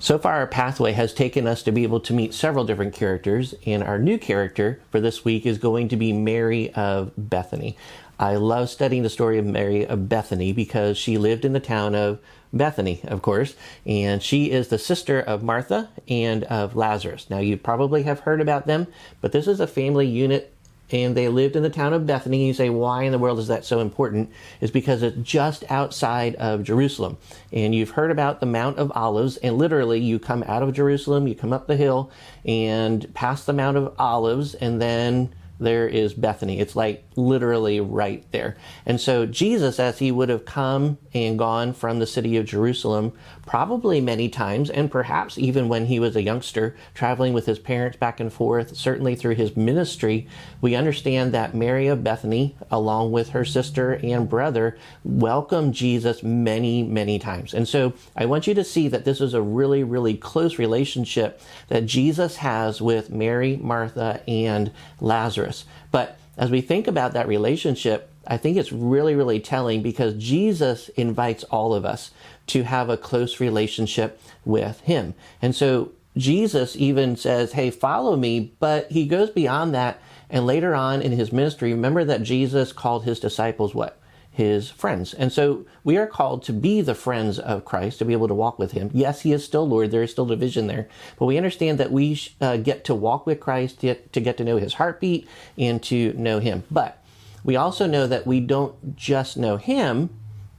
So far, our pathway has taken us to be able to meet several different characters, and our new character for this week is going to be Mary of Bethany. I love studying the story of Mary of Bethany because she lived in the town of Bethany, of course, and she is the sister of Martha and of Lazarus. Now, you probably have heard about them, but this is a family unit, and they lived in the town of Bethany. You say, why in the world is that so important? It's because it's just outside of Jerusalem. And you've heard about the Mount of Olives, and literally you come out of Jerusalem, you come up the hill and past the Mount of Olives, and then there is Bethany. It's like literally right there. And so Jesus, as he would have come and gone from the city of Jerusalem, probably many times, and perhaps even when he was a youngster, traveling with his parents back and forth, certainly through his ministry, we understand that Mary of Bethany, along with her sister and brother, welcomed Jesus many, many times. And so I want you to see that this is a really, really close relationship that Jesus has with Mary, Martha, and Lazarus. But as we think about that relationship, I think it's really, really telling because Jesus invites all of us to have a close relationship with him. And so Jesus even says, hey, follow me, but he goes beyond that. And later on in his ministry, remember that Jesus called his disciples what? His friends. And so we are called to be the friends of Christ, to be able to walk with him. Yes, he is still Lord. There is still division there. But we understand that we get to walk with Christ, to get to know his heartbeat and to know him. But we also know that we don't just know him,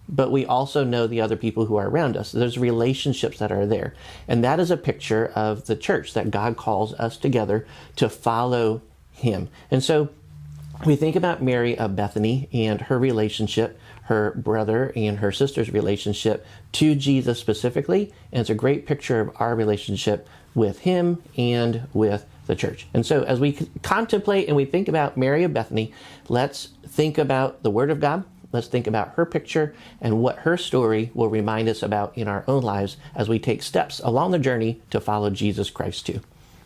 but we also know the other people who are around us. There's relationships that are there. And that is a picture of the church, that God calls us together to follow him. And so we think about Mary of Bethany and her relationship, her brother and her sister's relationship to Jesus specifically, and it's a great picture of our relationship with him and with the church. And so as we contemplate and we think about Mary of Bethany, let's think about the Word of God. Let's think about her picture and what her story will remind us about in our own lives as we take steps along the journey to follow Jesus Christ too.